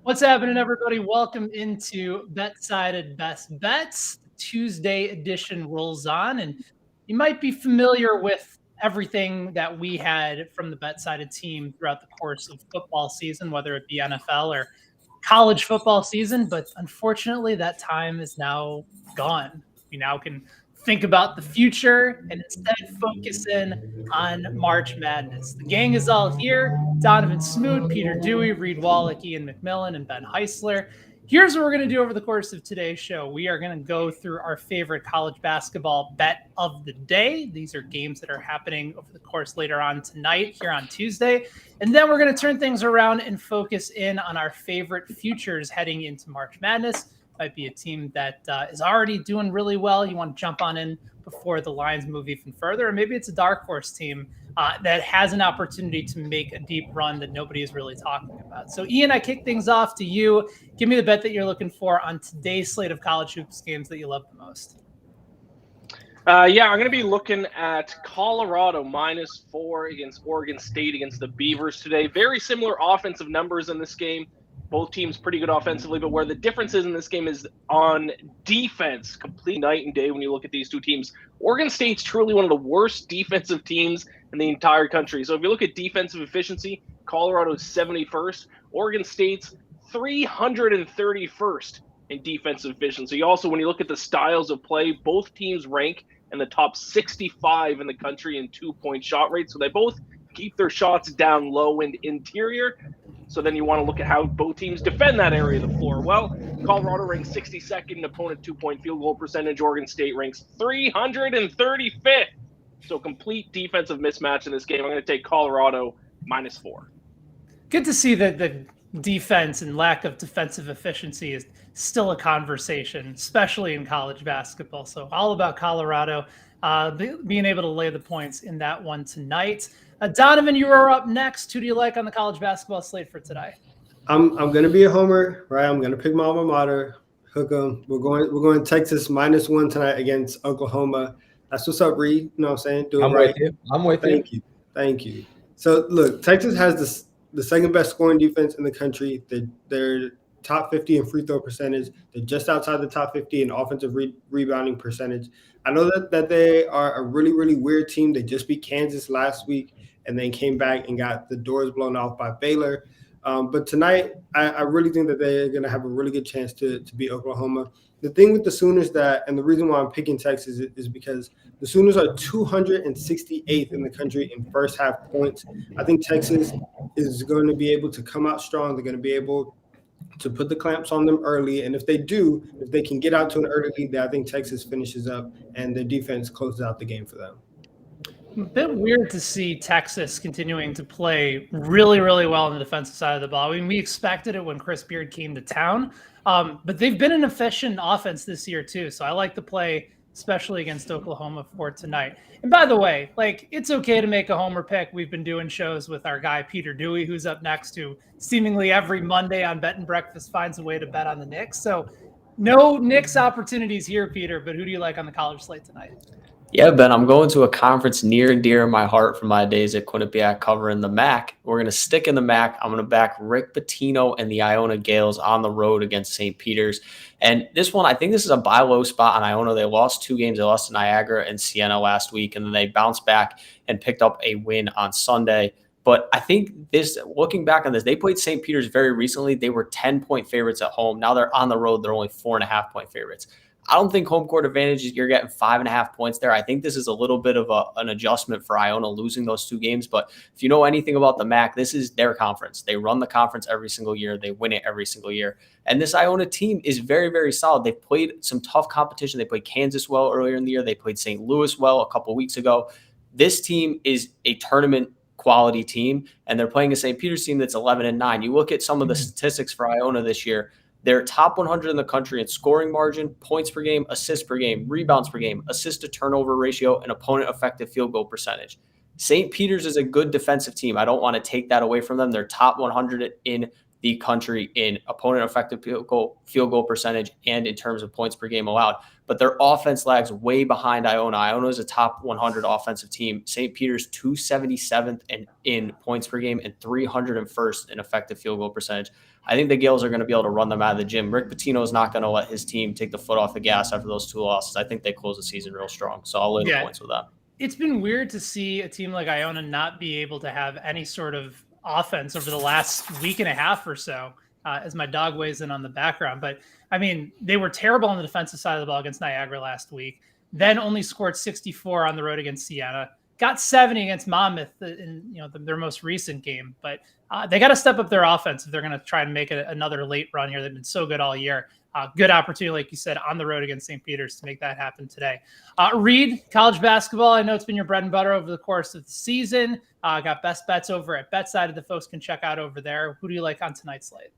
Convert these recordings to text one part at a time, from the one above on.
What's happening, everybody? Welcome into Bet-Sided Best Bets. Tuesday edition rolls on, and you might be familiar with everything that we had from the Bet-Sided team throughout the course of football season, whether it be NFL or college football season. But unfortunately, that time is now gone. We now can think about the future and instead focus in on March Madness. The gang is all here. Donovan Smoot, Peter Dewey, Reed Wallach, Ian McMillan, and Ben Heisler. Here's what we're going to do over the course of today's show. We are going to go through our favorite college basketball bet of the day. These are games that are happening over the course later on tonight here on Tuesday. And then we're going to turn things around and focus in on our favorite futures heading into March Madness. Might be a team that is already doing really well. You want to jump on in before the lines move even further, or maybe it's a dark horse team that has an opportunity to make a deep run that nobody is really talking about. So, Ian, I kick things off to you. Give me the bet that you're looking for on today's slate of college hoops games that you love the most. I'm going to be looking at Colorado -4 against Oregon State against the Beavers today. Very similar offensive numbers in this game. Both teams pretty good offensively, but where the difference is in this game is on defense. Complete night and day when you look at these two teams. Oregon State's truly one of the worst defensive teams in the entire country. So if you look at defensive efficiency, Colorado's 71st. Oregon State's 331st in defensive efficiency. Also, when you look at the styles of play, both teams rank in the top 65 in the country in two-point shot rate. So they both keep their shots down low and interior. So then you want to look at how both teams defend that area of the floor. Well, Colorado ranks 62nd in opponent two-point field goal percentage. Oregon State ranks 335th. So complete defensive mismatch in this game. I'm going to take Colorado -4. Good to see that the defense and lack of defensive efficiency is still a conversation, especially in college basketball. So all about Colorado being able to lay the points in that one tonight. Donovan, you are up next. Who do you like on the college basketball slate for today? I'm gonna be a homer, right? I'm gonna pick my alma mater, hook 'em. We're going Texas -1 tonight against Oklahoma. That's what's up, Reed. You know what I'm saying? Do it right. I'm with you. Thank you. So look, Texas has the second best scoring defense in the country. They're top 50 in free throw percentage. They're just outside the top 50 in offensive rebounding percentage. I know that they are a really, really weird team. They just beat Kansas last week and then came back and got the doors blown off by Baylor. But tonight, I really think that they're going to have a really good chance to beat Oklahoma. The thing with the Sooners and the reason why I'm picking Texas is because the Sooners are 268th in the country in first half points. I think Texas is going to be able to come out strong. They're going to be able to put the clamps on them early. And if they can get out to an early lead, I think Texas finishes up and their defense closes out the game for them. A bit weird to see Texas continuing to play really, really well on the defensive side of the ball. I mean, we expected it when Chris Beard came to town, but they've been an efficient offense this year too. So I like the play, especially against Oklahoma for tonight. And by the way, it's okay to make a homer pick. We've been doing shows with our guy, Peter Dewey, who's up next, who seemingly every Monday on Bet and Breakfast finds a way to bet on the Knicks. So no Knicks opportunities here, Peter, but who do you like on the college slate tonight? Yeah, Ben, I'm going to a conference near and dear in my heart from my days at Quinnipiac covering the MAC. We're going to stick in the MAC. I'm going to back Rick Pitino and the Iona Gales on the road against St. Peter's. And this one, I think this is a buy low spot on Iona. They lost 2 games. They lost to Niagara and Siena last week, and then they bounced back and picked up a win on Sunday. But I think looking back on this, they played St. Peter's very recently. They were 10-point favorites at home. Now they're on the road. They're only 4.5-point favorites. I don't think home court advantage, you're getting 5.5 points there. I think this is a little bit of an adjustment for Iona losing those 2 games. But if you know anything about the MAC, this is their conference. They run the conference every single year. They win it every single year. And this Iona team is very, very solid. They've played some tough competition. They played Kansas well earlier in the year. They played St. Louis well a couple of weeks ago. This team is a tournament quality team, and they're playing a St. Peter's team that's 11-9. You look at some of the statistics for Iona this year. They're top 100 in the country in scoring margin, points per game, assists per game, rebounds per game, assist to turnover ratio, and opponent effective field goal percentage. St. Peter's is a good defensive team. I don't want to take that away from them. They're top 100 in the country in opponent effective field goal percentage and in terms of points per game allowed. but their offense lags way behind Iona. Iona is a top 100 offensive team. St. Peter's 277th in points per game and 301st in effective field goal percentage. I think the Gales are going to be able to run them out of the gym. Rick Pitino is not going to let his team take the foot off the gas after those 2 losses. I think they close the season real strong. So I'll lay the points with that. It's been weird to see a team like Iona not be able to have any sort of offense over the last week and a half or so, as my dog weighs in on the background. But I mean, they were terrible on the defensive side of the ball against Niagara last week, then only scored 64 on the road against Siena, got 70 against Monmouth in their most recent game. But they got to step up their offense if they're going to try and make another late run here. They've been so good all year. Good opportunity, like you said, on the road against St. Peter's to make that happen today. Reed, college basketball, I know it's been your bread and butter over the course of the season. Got best bets over at BetSide that folks can check out over there. Who do you like on tonight's slate?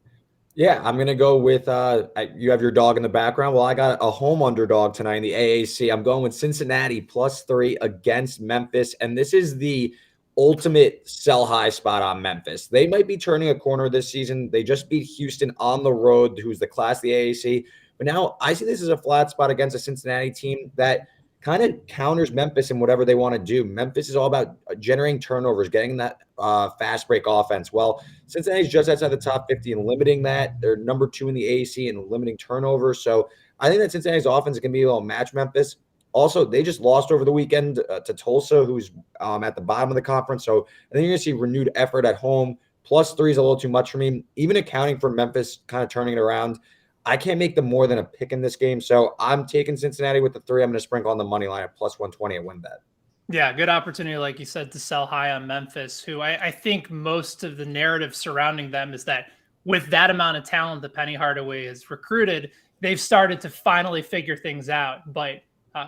Yeah, I'm going to go with you have your dog in the background. Well, I got a home underdog tonight in the AAC. I'm going with Cincinnati +3 against Memphis, and this is the ultimate sell high spot on Memphis. They might be turning a corner this season. They just beat Houston on the road, who's the class of the AAC. But now I see this as a flat spot against a Cincinnati team that kind of counters Memphis in whatever they want to do. Memphis is all about generating turnovers, getting that fast break offense. Well, Cincinnati's just outside the top 50 and limiting that. They're number 2 in the AAC and limiting turnovers. So I think that Cincinnati's offense can be able to match Memphis. Also, they just lost over the weekend to Tulsa, who's at the bottom of the conference. So I think you're going to see renewed effort at home. +3 is a little too much for me. Even accounting for Memphis kind of turning it around, I can't make them more than a pick in this game. So I'm taking Cincinnati with the 3. I'm going to sprinkle on the money line at +120 at WinBet. Yeah, good opportunity, like you said, to sell high on Memphis, who I think most of the narrative surrounding them is that with that amount of talent that Penny Hardaway has recruited, they've started to finally figure things out. But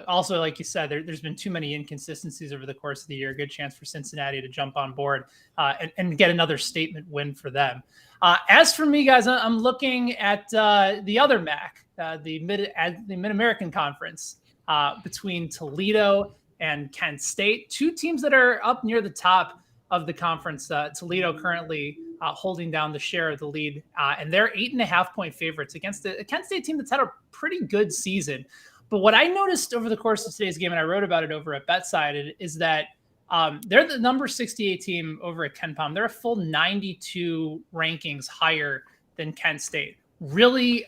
also, like you said, there's been too many inconsistencies over the course of the year. Good chance for Cincinnati to jump on board and get another statement win for them. As for me, guys, I'm looking at the other MAC, the Mid-American Conference between Toledo and Kent State, 2 teams that are up near the top of the conference. Toledo currently holding down the share of the lead, and they're 8.5-point favorites against a Kent State team that's had a pretty good season. But what I noticed over the course of today's game, and I wrote about it over at BetSide, is that they're the number 68 team over at KenPom. They're a full 92 rankings higher than Kent State. Really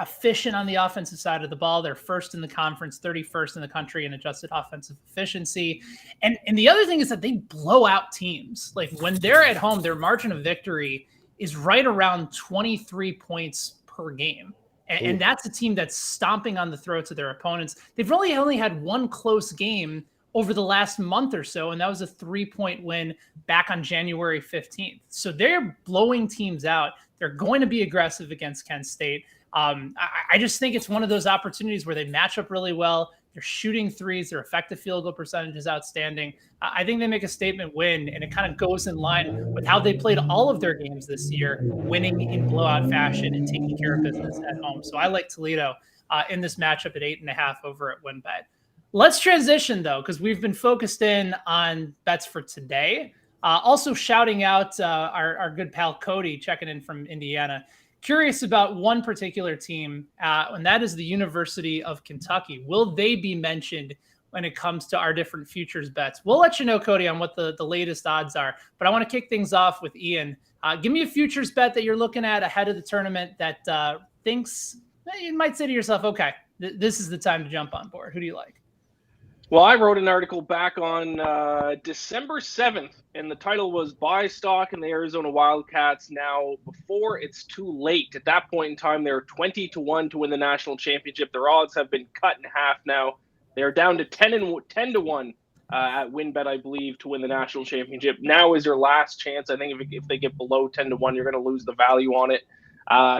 efficient on the offensive side of the ball. They're first in the conference, 31st in the country in adjusted offensive efficiency. And the other thing is that they blow out teams. Like when they're at home, their margin of victory is right around 23 points per game. And that's a team that's stomping on the throats of their opponents. They've really only had one close game over the last month or so, and that was a 3-point win back on January 15th. So they're blowing teams out. They're going to be aggressive against Kent State. I just think it's one of those opportunities where they match up really well. They're shooting threes. Their effective field goal percentage is outstanding. I think they make a statement win, and it kind of goes in line with how they played all of their games this year, winning in blowout fashion and taking care of business at home. So I like Toledo in this matchup at 8.5 over at WinBet. Let's transition, though, because we've been focused in on bets for today. Also shouting out our good pal Cody checking in from Indiana. Curious about one particular team, and that is the University of Kentucky. Will they be mentioned when it comes to our different futures bets? We'll let you know, Cody, on what the latest odds are. But I want to kick things off with Ian. Give me a futures bet that you're looking at ahead of the tournament that thinks you might say to yourself, okay, this is the time to jump on board. Who do you like? Well, I wrote an article back on December 7th, and the title was Buy Stock in the Arizona Wildcats Now Before It's Too Late. At that point in time, they were 20-1 to win the national championship. Their odds have been cut in half now. They're down to 10-1 at WinBet, I believe, to win the national championship. Now is your last chance. I think if they get below 10-1, you're going to lose the value on it.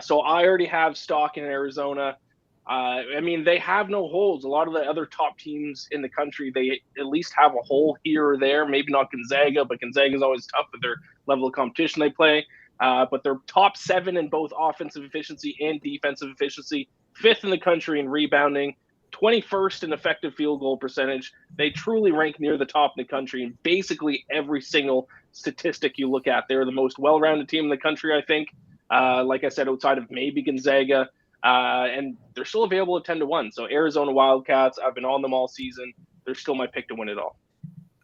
So I already have stock in Arizona. I mean, they have no holes. A lot of the other top teams in the country, they at least have a hole here or there. Maybe not Gonzaga, but Gonzaga is always tough with their level of competition they play. But they're top 7 in both offensive efficiency and defensive efficiency, 5th in the country in rebounding, 21st in effective field goal percentage. They truly rank near the top in the country in basically every single statistic you look at. They're the most well-rounded team in the country, I think. Like I said, outside of maybe Gonzaga. and they're still available at 10-1. So Arizona Wildcats, I've been on them all season. They're still my pick to win it all.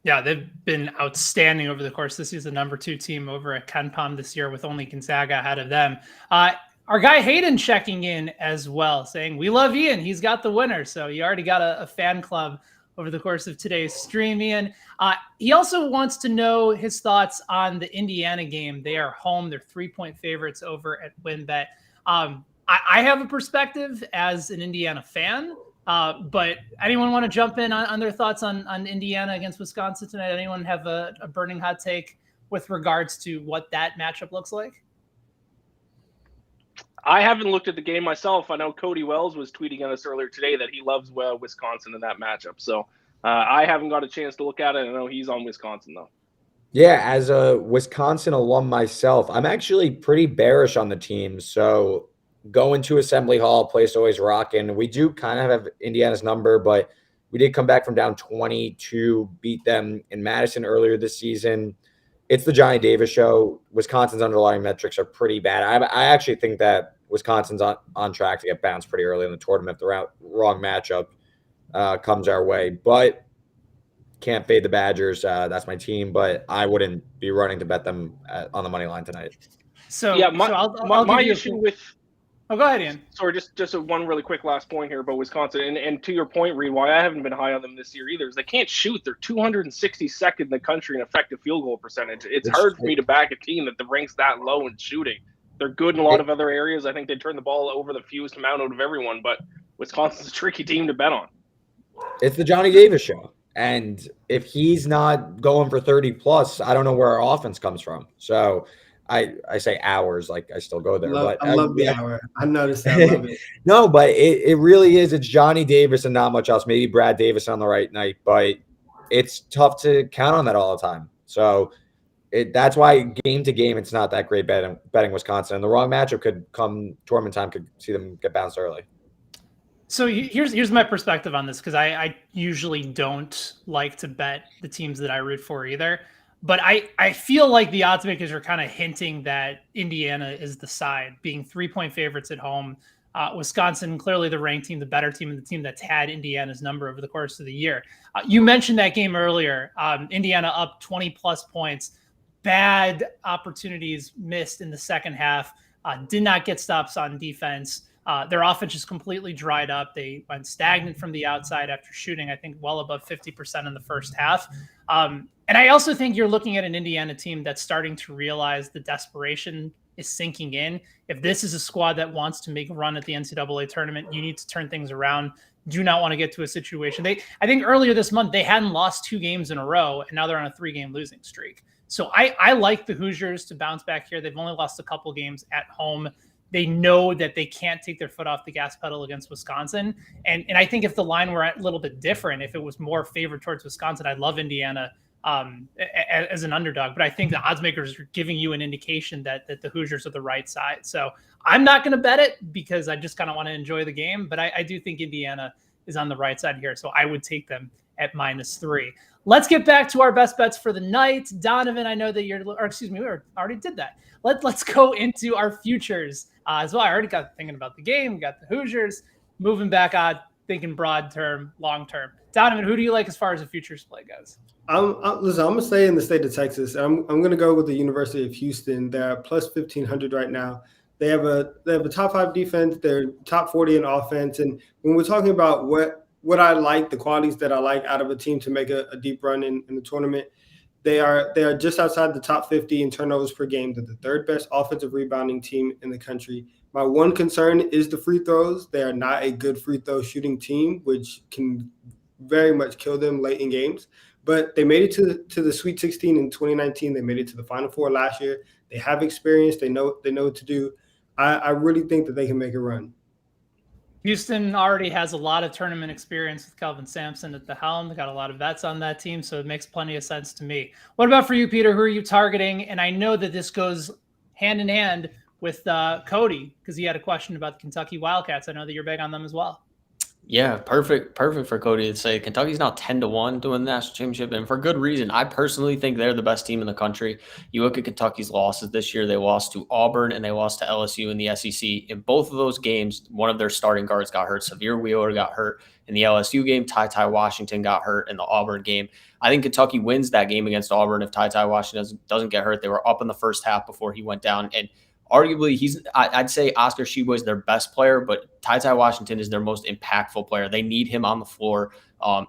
Yeah, they've been outstanding over the course. This is the number 2 team over at KenPom this year with only Gonzaga ahead of them. Our guy Hayden checking in as well, saying, we love Ian. He's got the winner. So you already got a fan club over the course of today's stream, Ian. He also wants to know his thoughts on the Indiana game. They are home. They're 3-point favorites over at WynnBET. I have a perspective as an Indiana fan. But anyone want to jump in on their thoughts on Indiana against Wisconsin tonight? Anyone have a burning hot take with regards to what that matchup looks like? I haven't looked at the game myself. I know Cody Wells was tweeting at us earlier today that he loves Wisconsin in that matchup. So I haven't got a chance to look at it. I know he's on Wisconsin, though. Yeah, as a Wisconsin alum myself, I'm actually pretty bearish on the team. So going to Assembly Hall, place always rocking. We do kind of have Indiana's number, but we did come back from down 20 to beat them in Madison earlier this season. It's the Johnny Davis show. Wisconsin's underlying metrics are pretty bad. I actually think that Wisconsin's on track to get bounced pretty early in the tournament if the wrong matchup comes our way. But can't fade the Badgers. That's my team, but I wouldn't be running to bet them on the money line tonight. So yeah, my issue with. Oh, go ahead, Ian. Sorry, just one really quick last point here about Wisconsin. And to your point, Reed, why I haven't been high on them this year either is they can't shoot. They're 262nd in the country in effective field goal percentage. It's hard for me to back a team that ranks that low in shooting. They're good in a lot of other areas. I think they turn the ball over the fewest amount out of everyone, but Wisconsin's a tricky team to bet on. It's the Johnny Davis show. And if he's not going for 30+, I don't know where our offense comes from. So I say hours, like I still go there. I love the hour. I noticed that. I love it. No, but it really is. It's Johnny Davis and not much else. Maybe Brad Davis on the right night, but it's tough to count on that all the time. So that's why game to game, it's not that great betting Wisconsin. And the wrong matchup could come tournament time, could see them get bounced early. So here's my perspective on this, because I usually don't like to bet the teams that I root for either. But I feel like the odds makers are kind of hinting that Indiana is the side, being 3-point favorites at home. Wisconsin, clearly the ranked team, the better team, and the team that's had Indiana's number over the course of the year. You mentioned that game earlier. Indiana up 20+ points. Bad opportunities missed in the second half. Did not get stops on defense. Their offense just completely dried up. They went stagnant from the outside after shooting, I think, well above 50% in the first half. And I also think you're looking at an Indiana team that's starting to realize the desperation is sinking in. If this is a squad that wants to make a run at the NCAA tournament, you need to turn things around. Do not want to get to a situation. I think earlier this month, they hadn't lost 2 games in a row, and now they're on a 3-game losing streak. So I like the Hoosiers to bounce back here. They've only lost a couple games at home. They know that they can't take their foot off the gas pedal against Wisconsin. And I think if the line were a little bit different, if it was more favored towards Wisconsin, I'd love Indiana as an underdog. But I think the odds makers are giving you an indication that the Hoosiers are the right side. So I'm not going to bet it because I just kind of want to enjoy the game. But I do think Indiana is on the right side here. So I would take them at -3. Let's get back to our best bets for the night. Donovan, I know that we already did that. Let's go into our futures as well. I already got thinking about the game. We got the Hoosiers. Moving back on, thinking broad term, long term. Donovan, who do you like as far as the futures play goes? Listen, I'm gonna stay in the state of Texas. I'm gonna go with the University of Houston. They're plus 1,500 right now. They have a top 5 defense. They're top 40 in offense. And when we're talking about what I like, the qualities that I like out of a team to make a deep run in the tournament, they are just outside the top 50 in turnovers per game. They're the 3rd best offensive rebounding team in the country. My one concern is the free throws. They are not a good free throw shooting team, which can very much kill them late in games. But they made it to the Sweet 16 in 2019. They made it to the Final Four last year. They have experience. They know what to do. I really think that they can make a run. Houston already has a lot of tournament experience with Kelvin Sampson at the helm. They got a lot of vets on that team, so it makes plenty of sense to me. What about for you, Peter? Who are you targeting? And I know that this goes hand in hand with Cody, because he had a question about the Kentucky Wildcats. I know that you're big on them as well. Yeah, perfect for Cody to say Kentucky's now 10-1 to win the national championship, and for good reason. I personally think they're the best team in the country. You look at Kentucky's losses this year, they lost to Auburn and they lost to LSU in the SEC. In both of those games, one of their starting guards got hurt. Severe Wheeler got hurt in the LSU game. Ty Washington got hurt in the Auburn game. I think Kentucky wins that game against Auburn if Ty Washington doesn't get hurt. They were up in the first half before he went down, and arguably, I'd say Oscar Tshiebwe is their best player, but Ty Washington is their most impactful player. They need him on the floor.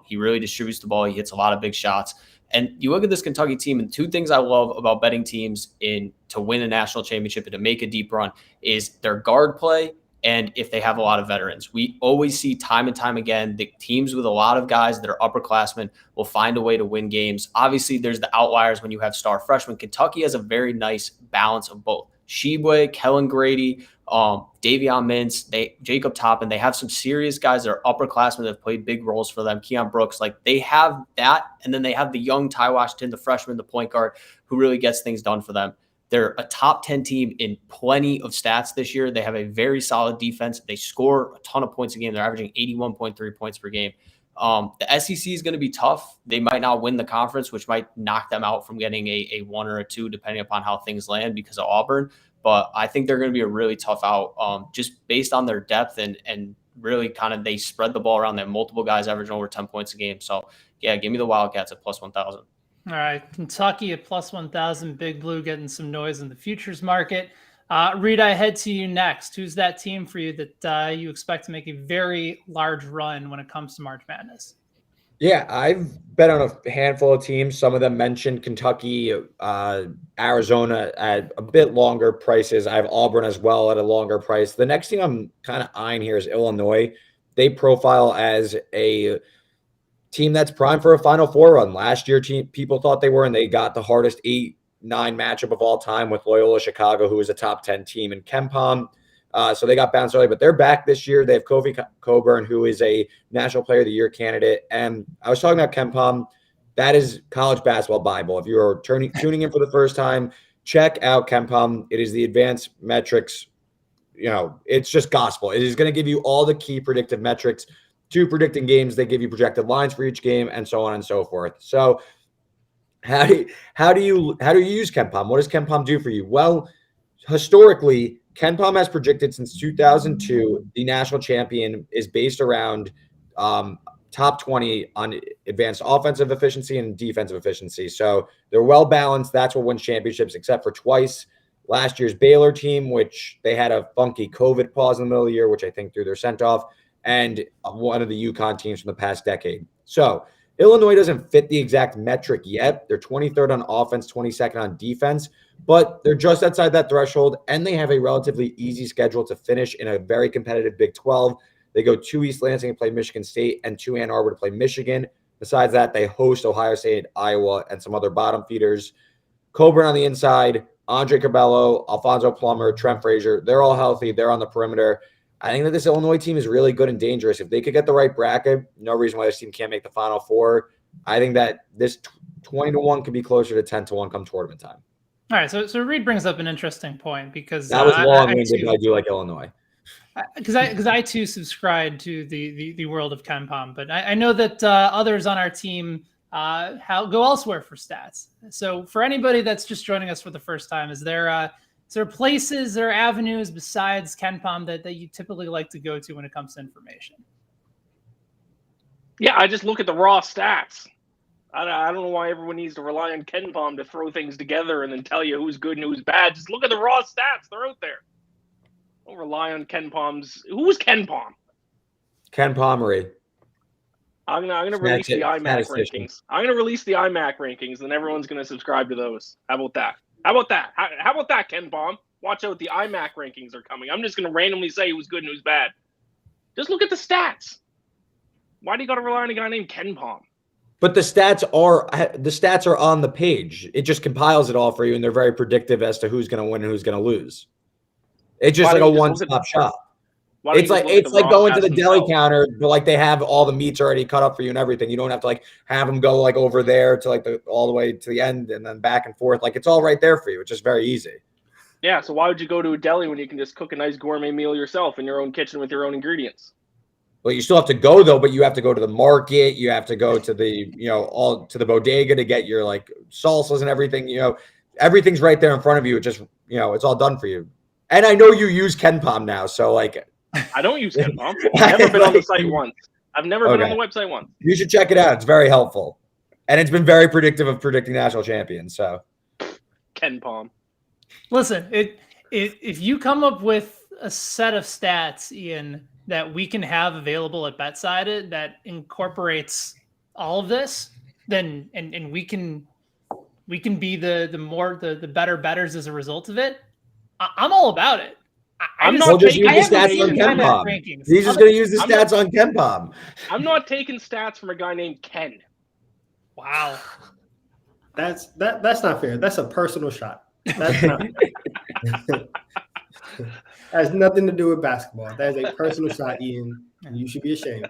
He really distributes the ball. He hits a lot of big shots. And you look at this Kentucky team, and two things I love about betting teams to win a national championship and to make a deep run is their guard play and if they have a lot of veterans. We always see time and time again the teams with a lot of guys that are upperclassmen will find a way to win games. Obviously, there's the outliers when you have star freshmen. Kentucky has a very nice balance of both. Tshiebwe, Kellen Grady, Davion Mintz, Jacob Toppin, they have some serious guys that are upperclassmen that have played big roles for them. Keon Brooks, like they have that, and then they have the young Ty Washington, the freshman, the point guard, who really gets things done for them. They're a top 10 team in plenty of stats this year. They have a very solid defense. They score a ton of points a game. They're averaging 81.3 points per game. The SEC is going to be tough. They might not win the conference, which might knock them out from getting a 1 or a 2, depending upon how things land because of Auburn. But I think they're going to be a really tough out just based on their depth and really kind of they spread the ball around. They have multiple guys averaging over 10 points a game. So, yeah, give me the Wildcats at plus 1,000. All right, Kentucky at plus 1,000. Big Blue getting some noise in the futures market. Reed, I head to you next. Who's that team for you that you expect to make a very large run when it comes to March Madness? Yeah, I've bet on a handful of teams. Some of them mentioned Kentucky, Arizona at a bit longer prices. I have Auburn as well at a longer price. The next team I'm kind of eyeing here is Illinois. They profile as a team that's primed for a Final Four run. Last year, people thought they were, and they got the hardest 8-9 matchup of all time with Loyola Chicago, who is a top 10 team in KenPom. So they got bounced early, but they're back this year. They have Kofi Cockburn, who is a National Player of the Year candidate. And I was talking about KenPom. That is college basketball Bible. If you are tuning in for the first time, check out KenPom. It is the advanced metrics. It's just gospel. It is going to give you all the key predictive metrics to predicting games. They give you projected lines for each game and so on and so forth. So how do you use KenPom? What does KenPom do for you? Well, historically, KenPom has predicted since 2002, the national champion is based around top 20 on advanced offensive efficiency and defensive efficiency. So they're well balanced. That's what wins championships, except for twice. Last year's Baylor team, which they had a funky COVID pause in the middle of the year, which I think threw their scent off, and one of the UConn teams from the past decade. So Illinois doesn't fit the exact metric yet. They're 23rd on offense, 22nd on defense, but they're just outside that threshold, and they have a relatively easy schedule to finish in a very competitive Big 12. They go to East Lansing to play Michigan State and to Ann Arbor to play Michigan. Besides that, they host Ohio State, Iowa, and some other bottom feeders. Coburn on the inside, Andre Cabello, Alfonso Plummer, Trent Frazier, they're all healthy. They're on the perimeter. I think that this Illinois team is really good and dangerous. If they could get the right bracket, no reason why this team can't make the Final Four. I think that this 20-1 could be closer to 10-1 come tournament time. All right, so Reed brings up an interesting point because that was long-winded, but I do like Illinois. Because I too subscribe to the world of KenPom, but I know that others on our team go elsewhere for stats. So for anybody that's just joining us for the first time, is there places or avenues besides KenPom that you typically like to go to when it comes to information? Yeah, I just look at the raw stats. I don't know why everyone needs to rely on KenPom to throw things together and then tell you who's good and who's bad. Just look at the raw stats. They're out there. Don't rely on KenPom's. Who's KenPom? Ken Pomeroy. I'm gonna release the IMAC rankings. I'm gonna release the IMAC rankings, and everyone's gonna subscribe to those. How about that? How about that, KenPom? Watch out, the IMAC rankings are coming. I'm just gonna randomly say who's good and who's bad. Just look at the stats. Why do you gotta rely on a guy named KenPom? But the stats are on the page. It just compiles it all for you, and they're very predictive as to who's going to win and who's going to lose. It's just like a one-stop shop. It's like going to the deli counter, but like they have all the meats already cut up for you and everything. You don't have to like have them go like over there to all the way to the end and then back and forth. Like it's all right there for you. It's just very easy. Yeah. So why would you go to a deli when you can just cook a nice gourmet meal yourself in your own kitchen with your own ingredients? Well, you still have to go though, but you have to go to the market. You have to go to the, all to the bodega to get your like salsas and everything. Everything's right there in front of you. It just, it's all done for you. And I know you use KenPom now, so like I don't use KenPom. I've never been on the site once. I've never been on the website once. You should check it out. It's very helpful, and it's been very predictive of predicting national champions. So KenPom. Listen, if you come up with a set of stats, Ian, that we can have available at BetSided that incorporates all of this, then and we can be the better bettors as a result of it. I'm all about it. I'm We'll not just use taking the stats on KenPom. He's just going to use the stats on KenPom. I'm not taking stats from a guy named Ken. Wow. That's not fair. That's a personal shot. That's not fair. Has nothing to do with basketball. That is a personal shot, Ian. And you should be ashamed.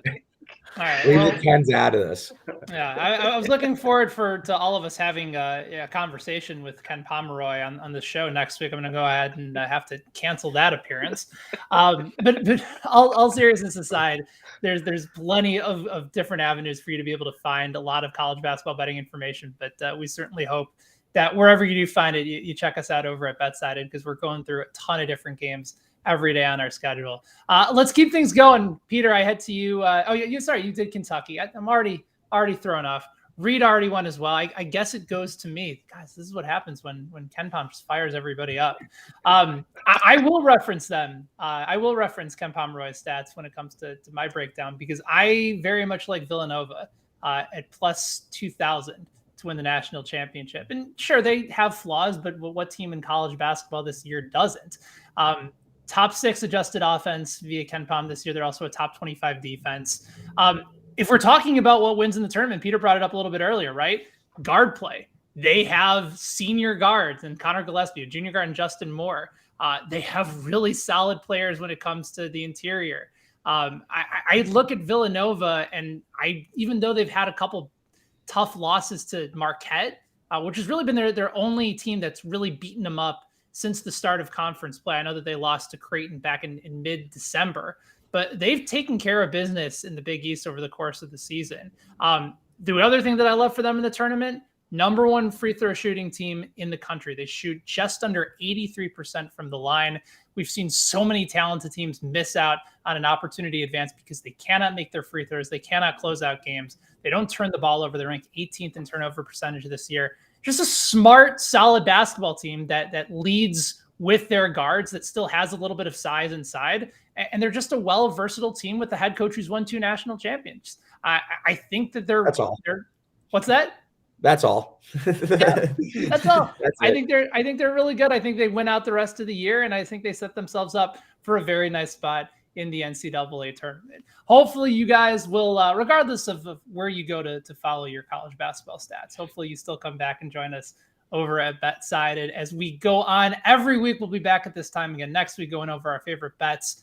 All right. Leave Well, the Kens out of this. yeah, I was looking forward to all of us having a conversation with Ken Pomeroy on the show next week. I'm going to go ahead and have to cancel that appearance. But all seriousness aside, there's plenty of different avenues for you to be able to find a lot of college basketball betting information. But we certainly hope that wherever you do find it, you check us out over at BetSided, because we're going through a ton of different games every day on our schedule. Let's keep things going. Peter, I head to you. You did Kentucky. I'm already thrown off. Reed already won as well. I guess it goes to me. Guys, this is what happens when KenPom just fires everybody up. I will reference them. I will reference Ken Pomeroy's stats when it comes to my breakdown, because I very much like Villanova at plus 2,000 to win the national championship. And sure, they have flaws, but what team in college basketball this year doesn't? Top 6 adjusted offense via KenPom this year. They're also a top 25 defense. If we're talking about what wins in the tournament, Peter brought it up a little bit earlier, right? Guard play. They have senior guards and Connor Gillespie, junior guard and Justin Moore. They have really solid players when it comes to the interior. I look at Villanova, and even though they've had a couple tough losses to Marquette, which has really been their only team that's really beaten them up since the start of conference play. I know that they lost to Creighton back in mid-December, but they've taken care of business in the Big East over the course of the season. The other thing that I love for them in the tournament, number one free throw shooting team in the country. They shoot just under 83% from the line. We've seen so many talented teams miss out on an opportunity advance because they cannot make their free throws. They cannot close out games. They don't turn the ball over. They're ranked 18th in turnover percentage this year. Just a smart, solid basketball team that leads with their guards, that still has a little bit of size inside. And they're just a versatile team with a head coach who's won 2 national champions. I think that That's all. What's that? That's all. That's all. That's I think they're really good. I think they win out the rest of the year, and I think they set themselves up for a very nice spot in the NCAA tournament. Hopefully you guys will, regardless of where you go to follow your college basketball stats, hopefully you still come back and join us over at BetSided as we go on every week. We'll be back at this time again next week, going over our favorite bets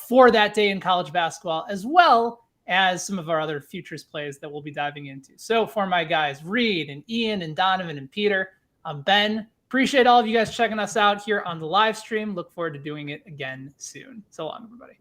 for that day in college basketball, as well as some of our other futures plays that we'll be diving into. So for my guys, Reed and Ian and Donovan and Peter, I'm Ben. Appreciate all of you guys checking us out here on the live stream. Look forward to doing it again soon. So long, everybody.